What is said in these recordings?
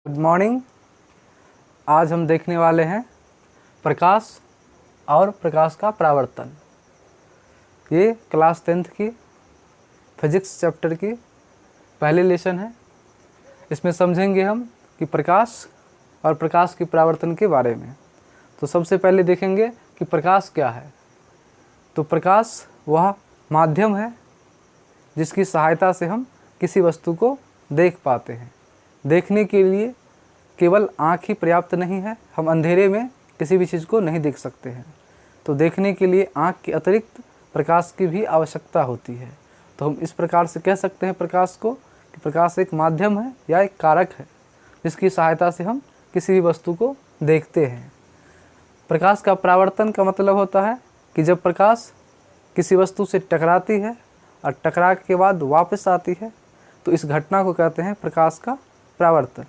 Good morning. आज हम देखने वाले हैं प्रकाश और प्रकाश का परावर्तन। ये क्लास 10th की फिजिक्स चैप्टर की पहली लेसन है। इसमें समझेंगे हम कि प्रकाश और प्रकाश की परावर्तन के बारे में। तो सबसे पहले देखेंगे कि प्रकाश क्या है। तो प्रकाश वह माध्यम है जिसकी सहायता से हम किसी वस्तु को देख पाते हैं। देखने के लिए केवल आँख ही पर्याप्त नहीं है, हम अंधेरे में किसी भी चीज़ को नहीं देख सकते हैं। तो देखने के लिए आँख के अतिरिक्त प्रकाश की भी आवश्यकता होती है। तो हम इस प्रकार से कह सकते हैं प्रकाश को कि प्रकाश एक माध्यम है या एक कारक है जिसकी सहायता से हम किसी भी वस्तु को देखते हैं। प्रकाश का परावर्तन का मतलब होता है कि जब प्रकाश किसी वस्तु से टकराती है और टकरा के बाद वापस आती है तो इस घटना को कहते हैं प्रकाश का परावर्तन।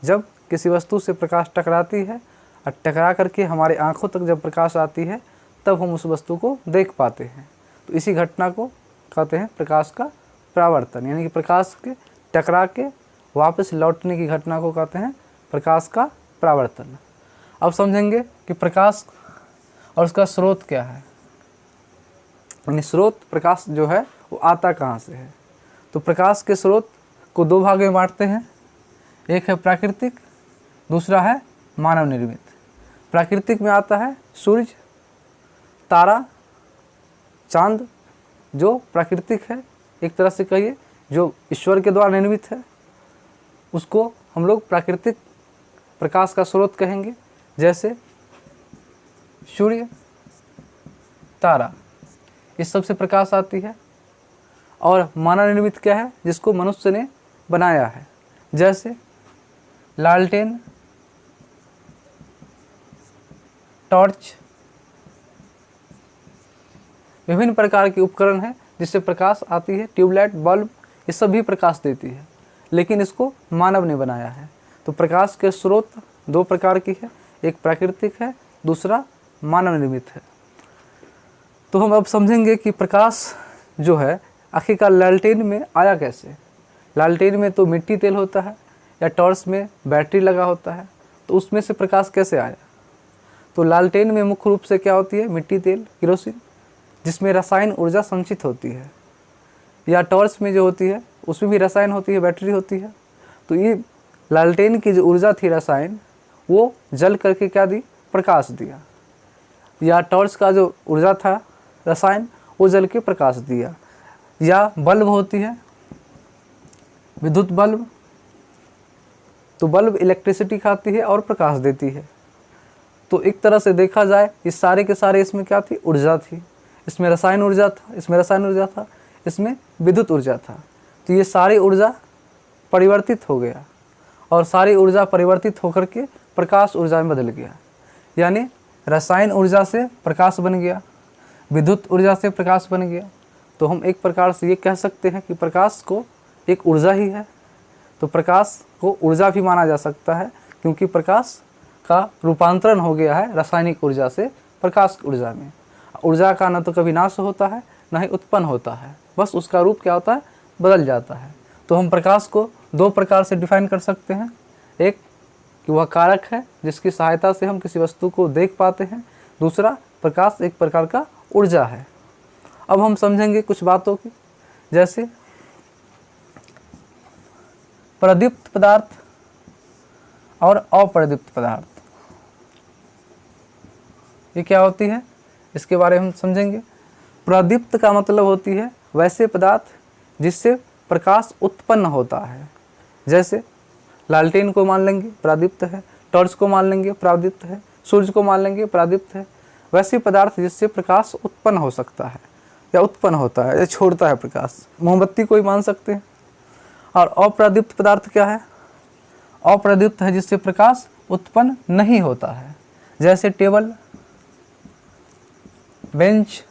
जब किसी वस्तु से प्रकाश टकराती है और टकरा करके हमारे आँखों तक जब प्रकाश आती है तब हम उस वस्तु को देख पाते हैं। तो इसी घटना को कहते हैं प्रकाश का परावर्तन, यानी कि प्रकाश के टकरा के वापस लौटने की घटना को कहते हैं प्रकाश का परावर्तन। अब समझेंगे कि प्रकाश और उसका स्रोत क्या है। यानी स्रोत प्रकाश जो है वो आता कहाँ से है। तो प्रकाश के स्रोत को दो भाग में बांटते हैं, एक है प्राकृतिक, दूसरा है मानव निर्मित। प्राकृतिक में आता है सूर्य, तारा, चांद, जो प्राकृतिक है, एक तरह से कहिए जो ईश्वर के द्वारा निर्मित है, उसको हम लोग प्राकृतिक प्रकाश का स्रोत कहेंगे। जैसे सूर्य, तारा, इस सब से प्रकाश आती है। और मानव निर्मित क्या है, जिसको मनुष्य ने बनाया है, जैसे लालटेन, टॉर्च, विभिन्न प्रकार के उपकरण हैं जिससे प्रकाश आती है। ट्यूबलाइट, बल्ब, ये सब भी प्रकाश देती है, लेकिन इसको मानव ने बनाया है। तो प्रकाश के स्रोत दो प्रकार की है, एक प्राकृतिक है, दूसरा मानव निर्मित है। तो हम अब समझेंगे कि प्रकाश जो है आखिरकार लालटेन में आया कैसे। लालटेन में तो मिट्टी तेल होता है या टॉर्च में बैटरी लगा होता है, तो उसमें से प्रकाश कैसे आया। तो लालटेन में मुख्य रूप से क्या होती है, मिट्टी तेल, केरोसिन, जिसमें रसायन ऊर्जा संचित होती है। या टॉर्च में जो होती है उसमें भी रसायन होती है, बैटरी होती है। तो ये लालटेन की जो ऊर्जा थी रसायन, वो जल करके क्या दी, प्रकाश दिया। या टॉर्च का जो ऊर्जा था रसायन, वो जल के प्रकाश दिया। या बल्ब होती है, विद्युत बल्ब, तो बल्ब इलेक्ट्रिसिटी खाती है और प्रकाश देती है। तो एक तरह से देखा जाए इस सारे के सारे इसमें क्या थी, ऊर्जा थी। इसमें रसायन ऊर्जा था, इसमें रसायन ऊर्जा था, इसमें विद्युत ऊर्जा था। तो ये सारी ऊर्जा परिवर्तित हो गया और सारी ऊर्जा परिवर्तित होकर के प्रकाश ऊर्जा में बदल गया। यानी रसायन ऊर्जा से प्रकाश बन गया, विद्युत ऊर्जा से प्रकाश बन गया। तो हम एक प्रकार से ये कह सकते हैं कि प्रकाश को एक ऊर्जा ही है। तो प्रकाश को ऊर्जा भी माना जा सकता है, क्योंकि प्रकाश का रूपांतरण हो गया है रासायनिक ऊर्जा से प्रकाश ऊर्जा में। ऊर्जा का न तो कभी नाश होता है न ही उत्पन्न होता है, बस उसका रूप क्या होता है, बदल जाता है। तो हम प्रकाश को दो प्रकार से डिफाइन कर सकते हैं, एक कि वह कारक है जिसकी सहायता से हम किसी वस्तु को देख पाते हैं, दूसरा प्रकाश एक प्रकार का ऊर्जा है। अब हम समझेंगे कुछ बातों की, जैसे प्रदीप्त पदार्थ और अप्रदीप्त पदार्थ, ये क्या होती है इसके बारे में हम समझेंगे। प्रदीप्त का मतलब होती है वैसे पदार्थ जिससे प्रकाश उत्पन्न होता है। जैसे लालटेन को मान लेंगे प्रदीप्त है, टॉर्च को मान लेंगे प्रदीप्त है, सूर्य को मान लेंगे प्रदीप्त है। वैसे पदार्थ जिससे प्रकाश उत्पन्न हो सकता है या उत्पन्न होता है या छोड़ता है प्रकाश, मोमबत्ती को ही मान सकते हैं। और अप्रदीप्त पदार्थ क्या है, अप्रदीप्त है जिससे प्रकाश उत्पन्न नहीं होता है। जैसे टेबल, बेंच,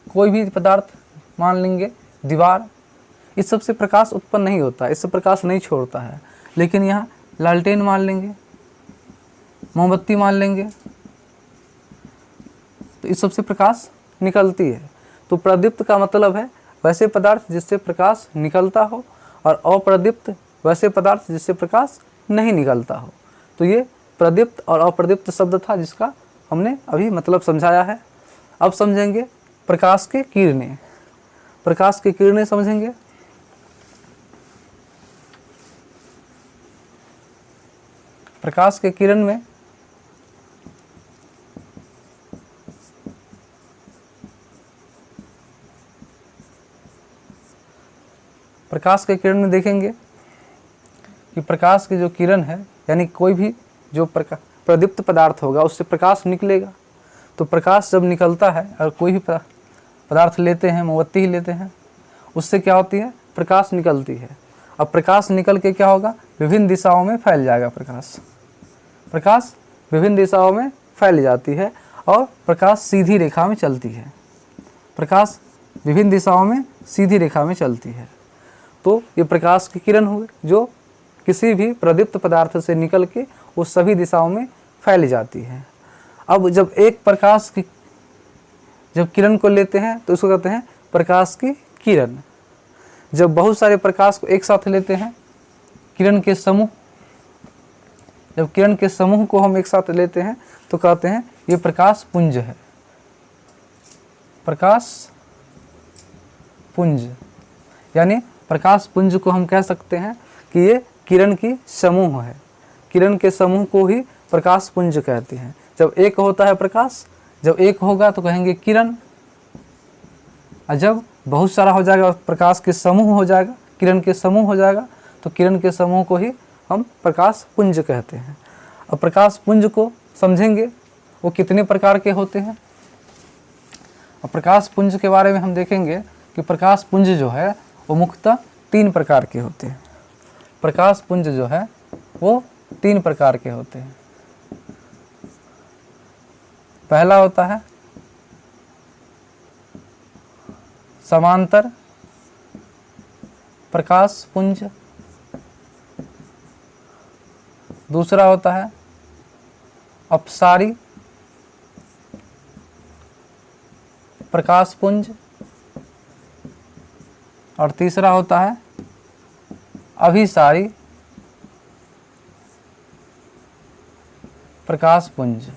कोई भी पदार्थ मान लेंगे, दीवार, इस सब से प्रकाश उत्पन्न नहीं होता है, इससे प्रकाश नहीं छोड़ता है। लेकिन यहाँ लालटेन मान लेंगे, मोमबत्ती मान लेंगे, तो इस सब से प्रकाश निकलती है। तो प्रदीप्त का मतलब है वैसे पदार्थ जिससे प्रकाश निकलता हो, और अप्रदीप्त वैसे पदार्थ जिससे प्रकाश नहीं निकलता हो। तो ये प्रदीप्त और अप्रदीप्त शब्द था जिसका हमने अभी मतलब समझाया है। अब समझेंगे प्रकाश के किरणें। प्रकाश की किरणें समझेंगे। प्रकाश के किरण में देखेंगे कि प्रकाश की जो किरण है, यानी कोई भी जो प्रदीप्त पदार्थ होगा उससे प्रकाश निकलेगा। तो प्रकाश जब निकलता है और कोई भी पदार्थ लेते हैं, मोमबत्ती ही लेते हैं, उससे क्या होती है, प्रकाश निकलती है। अब प्रकाश निकल के क्या होगा, विभिन्न दिशाओं में फैल जाएगा। प्रकाश विभिन्न दिशाओं में फैल जाती है और प्रकाश सीधी रेखा में चलती है। प्रकाश विभिन्न दिशाओं में सीधी रेखा में चलती है। तो ये प्रकाश की किरण हुई जो किसी भी प्रदीप्त पदार्थ से निकल के वो सभी दिशाओं में फैल जाती है। अब जब एक प्रकाश की जब किरण को लेते हैं तो उसको कहते हैं प्रकाश की किरण। जब बहुत सारे प्रकाश को एक साथ लेते हैं, किरण के समूह, जब किरण के समूह को हम एक साथ लेते हैं तो कहते हैं ये प्रकाश पुंज है। प्रकाश पुंज, यानी प्रकाश पुंज को हम कह सकते हैं कि ये किरण की समूह है। किरण के समूह को ही प्रकाश पुंज कहते हैं। जब एक होता है प्रकाश, जब एक होगा तो कहेंगे किरण, और जब बहुत सारा हो जाएगा, प्रकाश के समूह हो जाएगा, किरण के समूह हो जाएगा, तो किरण के समूह को ही हम प्रकाश पुंज कहते हैं। अब प्रकाश पुंज को समझेंगे वो कितने प्रकार के होते हैं। अब प्रकाश पुंज के बारे में हम देखेंगे कि प्रकाश पुंज जो है वो मुख्यतः 3 प्रकार के होते हैं। प्रकाश पुंज जो है वो 3 प्रकार के होते हैं। पहला होता है समांतर प्रकाश पुंज, दूसरा होता है अपसारी प्रकाश पुंज, और तीसरा होता है अभिसारी प्रकाश पुंज।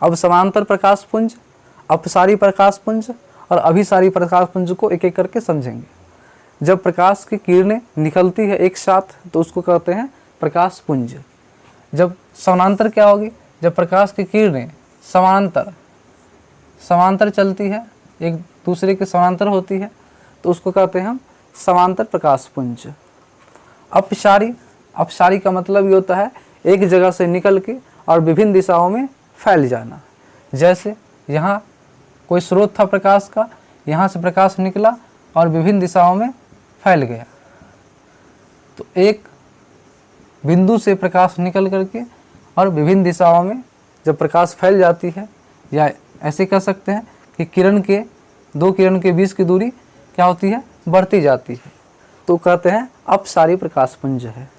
अब समांतर प्रकाश पुंज, अपसारी प्रकाश पुंज और अभिसारी प्रकाश पुंज को एक एक करके समझेंगे। जब प्रकाश की किरणें निकलती है एक साथ तो उसको कहते हैं प्रकाश पुंज। जब समानांतर क्या होगी, जब प्रकाश की किरणें समांतर चलती है, एक दूसरे के समांतर होती है, तो उसको कहते हैं हम समांतर प्रकाश पुंज। अपसारी का मतलब ये होता है एक जगह से निकल के और विभिन्न दिशाओं में फैल जाना। जैसे यहाँ कोई स्रोत था प्रकाश का, यहाँ से प्रकाश निकला और विभिन्न दिशाओं में फैल गया। तो एक बिंदु से प्रकाश निकल करके और विभिन्न दिशाओं में जब प्रकाश फैल जाती है, या ऐसे कह सकते हैं कि दो किरण के बीच की दूरी क्या होती है, बढ़ती जाती है, तो कहते हैं अपसारी प्रकाश पुंज है।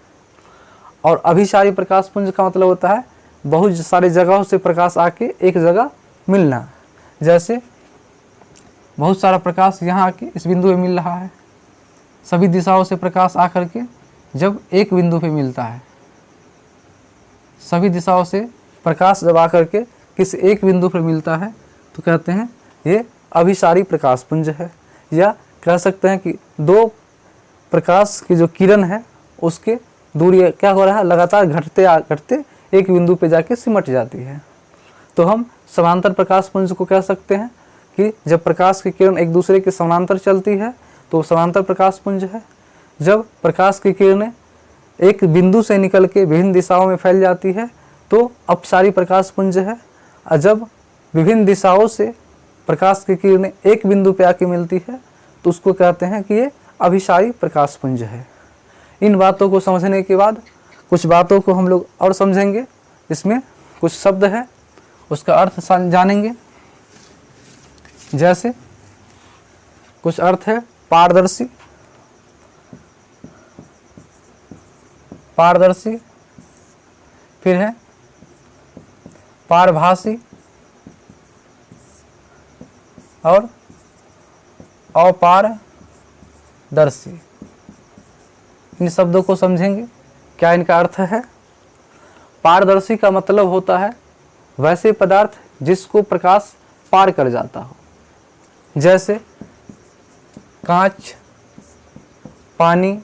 और अभिसारी प्रकाश पुंज का मतलब होता है बहुत सारे जगहों से प्रकाश आके एक जगह मिलना। जैसे बहुत सारा प्रकाश यहाँ आके इस बिंदु पे मिल रहा है, सभी दिशाओं से प्रकाश आकर के जब एक बिंदु पे मिलता है, सभी दिशाओं से प्रकाश जब आकर के किसी एक बिंदु पर मिलता है तो कहते हैं ये अभिसारी प्रकाश पुंज है। या कह सकते हैं कि दो प्रकाश की जो किरण है उसके दूरी क्या हो रहा है, लगातार घटते एक बिंदु पे जाके सिमट जाती है। तो हम समांतर प्रकाश पुंज को कह सकते हैं कि जब प्रकाश की किरण एक दूसरे के समांतर चलती है तो समांतर प्रकाश पुंज है। जब प्रकाश की किरणें एक बिंदु से निकल के विभिन्न दिशाओं में फैल जाती है तो अपसारी प्रकाश पुंज है। और जब विभिन्न दिशाओं से प्रकाश की किरणें एक बिंदु पे आके मिलती है तो उसको कहते हैं कि ये अभिसारी प्रकाश पुंज है। इन बातों को समझने के बाद कुछ बातों को हम लोग और समझेंगे। इसमें कुछ शब्द है उसका अर्थ जानेंगे। जैसे कुछ अर्थ है पारदर्शी, फिर है पारभासी और अपार पारदर्शी। इन शब्दों को समझेंगे, क्या इनका अर्थ है। पारदर्शी का मतलब होता है वैसे पदार्थ जिसको प्रकाश पार कर जाता हो, जैसे कांच, पानी,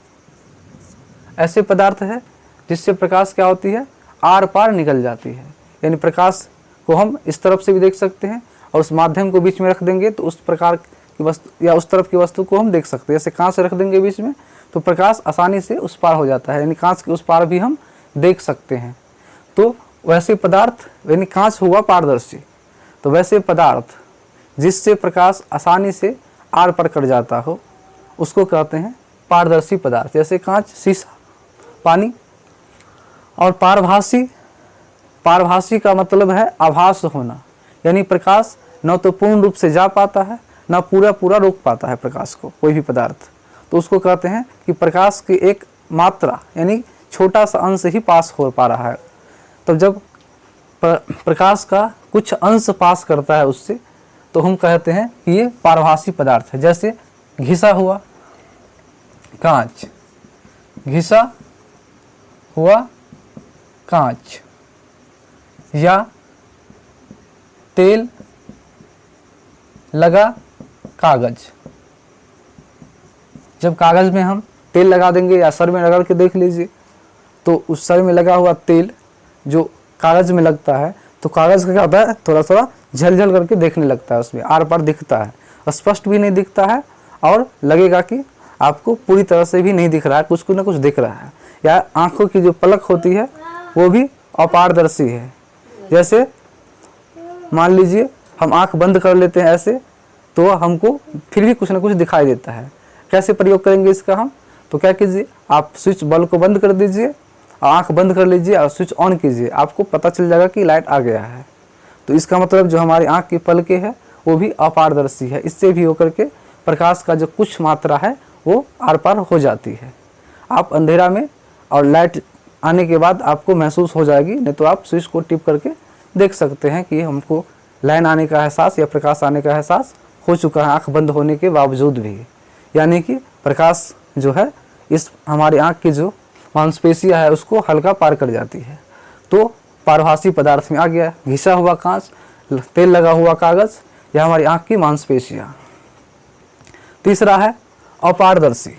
ऐसे पदार्थ है जिससे प्रकाश क्या होती है, आर पार निकल जाती है। यानी प्रकाश को हम इस तरफ से भी देख सकते हैं और उस माध्यम को बीच में रख देंगे तो उस प्रकार की वस्तु या उस तरफ की वस्तु को हम देख सकते हैं। जैसे कांच रख देंगे बीच में तो प्रकाश आसानी से उस पार हो जाता है, यानी कांच के उस पार भी हम देख सकते हैं। तो वैसे पदार्थ, यानी कांच हुआ पारदर्शी, तो वैसे पदार्थ जिससे प्रकाश आसानी से आर पार कर जाता हो उसको कहते हैं पारदर्शी पदार्थ, जैसे कांच, शीशा, पानी। और पारभासी, पारभासी का मतलब है आभास होना, यानी प्रकाश न तो पूर्ण रूप से जा पाता है न पूरा रोक पाता है प्रकाश को कोई भी पदार्थ, तो उसको कहते हैं कि प्रकाश की एक मात्रा यानी छोटा सा अंश ही पास हो पा रहा है। तब जब प्रकाश का कुछ अंश पास करता है उससे तो हम कहते हैं कि ये पारभासी पदार्थ है। जैसे घिसा हुआ कांच, घिसा हुआ कांच, या तेल लगा कागज। जब कागज में हम तेल लगा देंगे या सर में रगड़ के देख लीजिए तो उस सर में लगा हुआ तेल जो कागज में लगता है तो कागज का क्या होता है, थोड़ा थोड़ा झलझल करके देखने लगता है, उसमें आर पार दिखता है, स्पष्ट भी नहीं दिखता है और लगेगा कि आपको पूरी तरह से भी नहीं दिख रहा है, कुछ ना कुछ दिख रहा है। या आंखों की जो पलक होती है वो भी अपारदर्शी है। जैसे मान लीजिए हम आंख बंद कर लेते हैं ऐसे तो हमको फिर भी कुछ ना कुछ दिखाई देता है। कैसे प्रयोग करेंगे इसका हम, तो क्या कीजिए, आप स्विच बल्ब को बंद कर दीजिए, आंख बंद कर लीजिए और स्विच ऑन कीजिए, आपको पता चल जाएगा कि लाइट आ गया है। तो इसका मतलब जो हमारी आंख की पलकें है वो भी अपारदर्शी है, इससे भी होकर के प्रकाश का जो कुछ मात्रा है वो आर पार हो जाती है। आप अंधेरा में और लाइट आने के बाद आपको महसूस हो जाएगी, नहीं तो आप स्विच को टिप करके देख सकते हैं कि हमको लाइन आने का एहसास या प्रकाश आने का एहसास हो चुका है आंख बंद होने के बावजूद भी। यानी कि प्रकाश जो है इस हमारी आंख की जो मांसपेशियां है उसको हल्का पार कर जाती है। तो पारभासी पदार्थ में आ गया घिसा हुआ कांच, तेल लगा हुआ कागज, या हमारी आंख की मांसपेशियां। तीसरा है अपारदर्शी।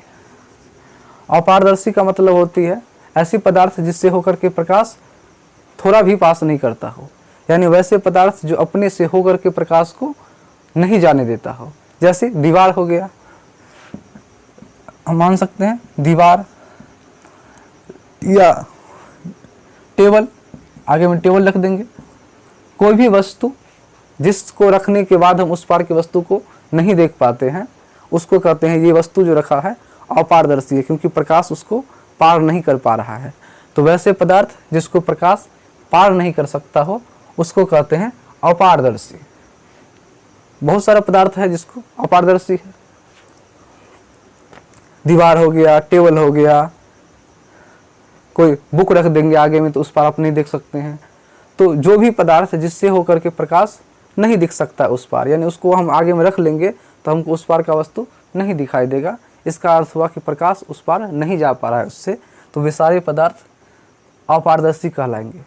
अपारदर्शी का मतलब होती है ऐसी पदार्थ जिससे होकर के प्रकाश थोड़ा भी पास नहीं करता हो, यानी वैसे पदार्थ जो अपने से होकर के प्रकाश को नहीं जाने देता हो। जैसे दीवार हो गया, हम मान सकते हैं दीवार या टेबल, आगे में टेबल रख देंगे। कोई भी वस्तु जिसको रखने के बाद हम उस पार की वस्तु को नहीं देख पाते हैं उसको कहते हैं ये वस्तु जो रखा है अपारदर्शी है, क्योंकि प्रकाश उसको पार नहीं कर पा रहा है। तो वैसे पदार्थ जिसको प्रकाश पार नहीं कर सकता हो उसको कहते हैं अपारदर्शी। बहुत सारा पदार्थ है जिसको अपारदर्शी है, दीवार हो गया, टेबल हो गया, कोई बुक रख देंगे आगे में तो उस पार आप नहीं देख सकते हैं। तो जो भी पदार्थ है जिससे होकर के प्रकाश नहीं दिख सकता उस पार, यानी उसको हम आगे में रख लेंगे तो हमको उस पार का वस्तु नहीं दिखाई देगा। इसका अर्थ हुआ कि प्रकाश उस पार नहीं जा पा रहा है उससे, तो वे सारे पदार्थ अपारदर्शी कहलाएंगे।